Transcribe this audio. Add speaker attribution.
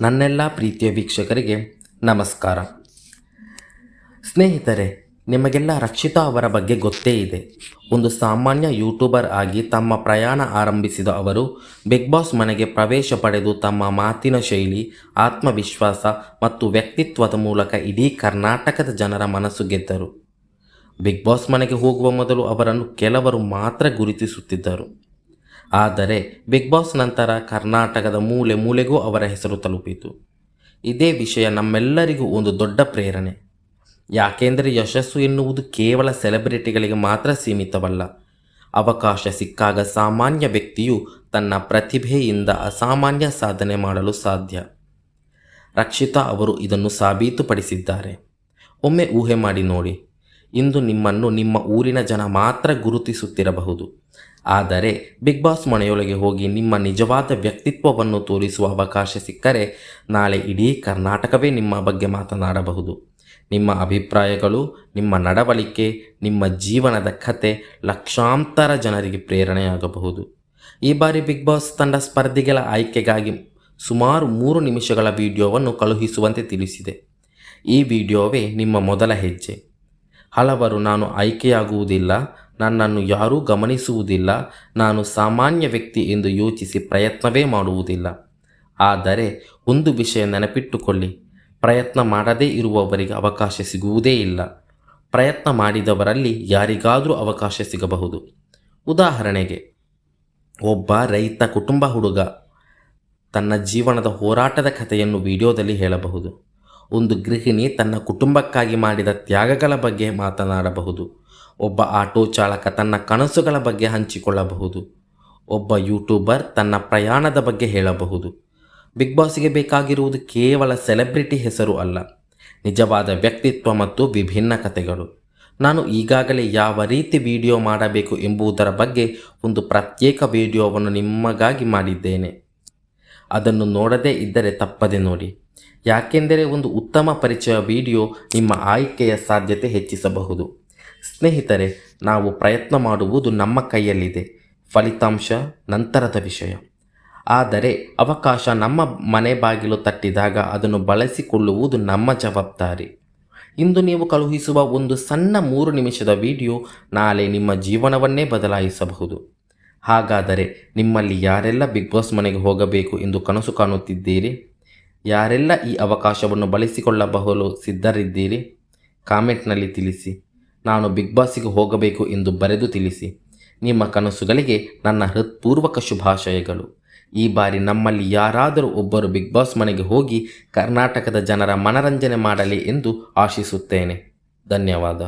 Speaker 1: ನನ್ನೆಲ್ಲ ಪ್ರೀತಿಯ ವೀಕ್ಷಕರಿಗೆ ನಮಸ್ಕಾರ. ಸ್ನೇಹಿತರೆ, ನಿಮಗೆಲ್ಲ ರಕ್ಷಿತಾ ಅವರ ಬಗ್ಗೆ ಗೊತ್ತೇ ಇದೆ. ಒಂದು ಸಾಮಾನ್ಯ ಯೂಟ್ಯೂಬರ್ ಆಗಿ ತಮ್ಮ ಪ್ರಯಾಣ ಆರಂಭಿಸಿದ ಅವರು ಬಿಗ್ ಬಾಸ್ ಮನೆಗೆ ಪ್ರವೇಶ ಪಡೆದು ತಮ್ಮ ಮಾತಿನ ಶೈಲಿ, ಆತ್ಮವಿಶ್ವಾಸ ಮತ್ತು ವ್ಯಕ್ತಿತ್ವದ ಮೂಲಕ ಇಡೀ ಕರ್ನಾಟಕದ ಜನರ ಮನಸ್ಸು ಗೆದ್ದರು. ಬಿಗ್ ಬಾಸ್ ಮನೆಗೆ ಹೋಗುವ ಮೊದಲು ಅವರನ್ನು ಕೆಲವರು ಮಾತ್ರ ಗುರುತಿಸುತ್ತಿದ್ದರು. ಆದರೆ ಬಿಗ್ ಬಾಸ್ ನಂತರ ಕರ್ನಾಟಕದ ಮೂಲೆ ಮೂಲೆಗೂ ಅವರ ಹೆಸರು ತಲುಪಿತು. ಇದೇ ವಿಷಯ ನಮ್ಮೆಲ್ಲರಿಗೂ ಒಂದು ದೊಡ್ಡ ಪ್ರೇರಣೆ. ಯಾಕೆಂದರೆ ಯಶಸ್ಸು ಎನ್ನುವುದು ಕೇವಲ ಸೆಲೆಬ್ರಿಟಿಗಳಿಗೆ ಮಾತ್ರ ಸೀಮಿತವಲ್ಲ. ಅವಕಾಶ ಸಿಕ್ಕಾಗ ಸಾಮಾನ್ಯ ವ್ಯಕ್ತಿಯು ತನ್ನ ಪ್ರತಿಭೆಯಿಂದ ಅಸಾಮಾನ್ಯ ಸಾಧನೆ ಮಾಡಲು ಸಾಧ್ಯ. ರಕ್ಷಿತಾ ಅವರು ಇದನ್ನು ಸಾಬೀತುಪಡಿಸಿದ್ದಾರೆ. ಒಮ್ಮೆ ಊಹೆ ಮಾಡಿ ನೋಡಿ, ಇಂದು ನಿಮ್ಮನ್ನು ನಿಮ್ಮ ಊರಿನ ಜನ ಮಾತ್ರ ಗುರುತಿಸುತ್ತಿರಬಹುದು. ಆದರೆ ಬಿಗ್ ಬಾಸ್ ಮನೆಯೊಳಗೆ ಹೋಗಿ ನಿಮ್ಮ ನಿಜವಾದ ವ್ಯಕ್ತಿತ್ವವನ್ನು ತೋರಿಸುವ ಅವಕಾಶ ಸಿಕ್ಕರೆ ನಾಳೆ ಇಡೀ ಕರ್ನಾಟಕವೇ ನಿಮ್ಮ ಬಗ್ಗೆ ಮಾತನಾಡಬಹುದು. ನಿಮ್ಮ ಅಭಿಪ್ರಾಯಗಳು, ನಿಮ್ಮ ನಡವಳಿಕೆ, ನಿಮ್ಮ ಜೀವನದ ಕತೆ ಲಕ್ಷಾಂತರ ಜನರಿಗೆ ಪ್ರೇರಣೆಯಾಗಬಹುದು. ಈ ಬಾರಿ ಬಿಗ್ ಬಾಸ್ ತಂಡ ಸ್ಪರ್ಧಿಗಳ ಆಯ್ಕೆಗಾಗಿ ಸುಮಾರು 3 ನಿಮಿಷಗಳ ವಿಡಿಯೋವನ್ನು ಕಳುಹಿಸುವಂತೆ ತಿಳಿಸಿದೆ. ಈ ವಿಡಿಯೋವೇ ನಿಮ್ಮ ಮೊದಲ ಹೆಜ್ಜೆ. ಹಲವರು ನಾನು ಆಯ್ಕೆಯಾಗುವುದಿಲ್ಲ, ನನ್ನನ್ನು ಯಾರೂ ಗಮನಿಸುವುದಿಲ್ಲ, ನಾನು ಸಾಮಾನ್ಯ ವ್ಯಕ್ತಿ ಎಂದು ಯೋಚಿಸಿ ಪ್ರಯತ್ನವೇ ಮಾಡುವುದಿಲ್ಲ. ಆದರೆ ಒಂದು ವಿಷಯ ನೆನಪಿಟ್ಟುಕೊಳ್ಳಿ, ಪ್ರಯತ್ನ ಮಾಡದೇ ಇರುವವರಿಗೆ ಅವಕಾಶ ಸಿಗುವುದೇ ಇಲ್ಲ. ಪ್ರಯತ್ನ ಮಾಡಿದವರಲ್ಲಿ ಯಾರಿಗಾದರೂ ಅವಕಾಶ ಸಿಗಬಹುದು. ಉದಾಹರಣೆಗೆ, ಒಬ್ಬ ರೈತ ಕುಟುಂಬ ಹುಡುಗ ತನ್ನ ಜೀವನದ ಹೋರಾಟದ ಕಥೆಯನ್ನು ವಿಡಿಯೋದಲ್ಲಿ ಹೇಳಬಹುದು. ಒಂದು ಗೃಹಿಣಿ ತನ್ನ ಕುಟುಂಬಕ್ಕಾಗಿ ಮಾಡಿದ ತ್ಯಾಗಗಳ ಬಗ್ಗೆ ಮಾತನಾಡಬಹುದು. ಒಬ್ಬ ಆಟೋ ಚಾಲಕ ತನ್ನ ಕನಸುಗಳ ಬಗ್ಗೆ ಹಂಚಿಕೊಳ್ಳಬಹುದು. ಒಬ್ಬ ಯೂಟ್ಯೂಬರ್ ತನ್ನ ಪ್ರಯಾಣದ ಬಗ್ಗೆ ಹೇಳಬಹುದು. ಬಿಗ್ ಬಾಸ್ಗೆ ಬೇಕಾಗಿರುವುದು ಕೇವಲ ಸೆಲೆಬ್ರಿಟಿ ಹೆಸರು ಅಲ್ಲ, ನಿಜವಾದ ವ್ಯಕ್ತಿತ್ವ ಮತ್ತು ವಿಭಿನ್ನ ಕಥೆಗಳು. ನಾನು ಈಗಾಗಲೇ ಯಾವ ರೀತಿ ವಿಡಿಯೋ ಮಾಡಬೇಕು ಎಂಬುದರ ಬಗ್ಗೆ ಒಂದು ಪ್ರತ್ಯೇಕ ವಿಡಿಯೋವನ್ನು ನಿಮಗಾಗಿ ಮಾಡಿದ್ದೇನೆ. ಅದನ್ನು ನೋಡದೇ ಇದ್ದರೆ ತಪ್ಪದೆ ನೋಡಿ. ಯಾಕೆಂದರೆ ಒಂದು ಉತ್ತಮ ಪರಿಚಯ ವಿಡಿಯೋ ನಿಮ್ಮ ಆಯ್ಕೆಯ ಸಾಧ್ಯತೆ ಹೆಚ್ಚಿಸಬಹುದು. ಸ್ನೇಹಿತರೆ, ನಾವು ಪ್ರಯತ್ನ ಮಾಡುವುದು ನಮ್ಮ ಕೈಯಲ್ಲಿದೆ, ಫಲಿತಾಂಶ ನಂತರದ ವಿಷಯ. ಆದರೆ ಅವಕಾಶ ನಮ್ಮ ಮನೆ ಬಾಗಿಲು ತಟ್ಟಿದಾಗ ಅದನ್ನು ಬಳಸಿಕೊಳ್ಳುವುದು ನಮ್ಮ ಜವಾಬ್ದಾರಿ. ಇಂದು ನೀವು ಕಳುಹಿಸುವ ಒಂದು ಸಣ್ಣ 3 ನಿಮಿಷದ ವಿಡಿಯೋ ನಾಳೆ ನಿಮ್ಮ ಜೀವನವನ್ನೇ ಬದಲಾಯಿಸಬಹುದು. ಹಾಗಾದರೆ ನಿಮ್ಮಲ್ಲಿ ಯಾರೆಲ್ಲ ಬಿಗ್ ಬಾಸ್ ಮನೆಗೆ ಹೋಗಬೇಕು ಎಂದು ಕನಸು ಕಾಣುತ್ತಿದ್ದೀರಿ? ಯಾರೆಲ್ಲ ಈ ಅವಕಾಶವನ್ನು ಬಳಸಿಕೊಳ್ಳಬಹುದು ಸಿದ್ಧರಿದ್ದೀರಿ? ಕಾಮೆಂಟ್ನಲ್ಲಿ ತಿಳಿಸಿ. ನಾನು ಬಿಗ್ ಬಾಸ್ಗೆ ಹೋಗಬೇಕು ಎಂದು ಬರೆದು ತಿಳಿಸಿ. ನಿಮ್ಮ ಕನಸುಗಳಿಗೆ ನನ್ನ ಹೃತ್ಪೂರ್ವಕ ಶುಭಾಶಯಗಳು. ಈ ಬಾರಿ ನಮ್ಮಲ್ಲಿ ಯಾರಾದರೂ ಒಬ್ಬರು ಬಿಗ್ ಬಾಸ್ ಮನೆಗೆ ಹೋಗಿ ಕರ್ನಾಟಕದ ಜನರ ಮನರಂಜನೆ ಮಾಡಲಿ ಎಂದು ಆಶಿಸುತ್ತೇನೆ. ಧನ್ಯವಾದ.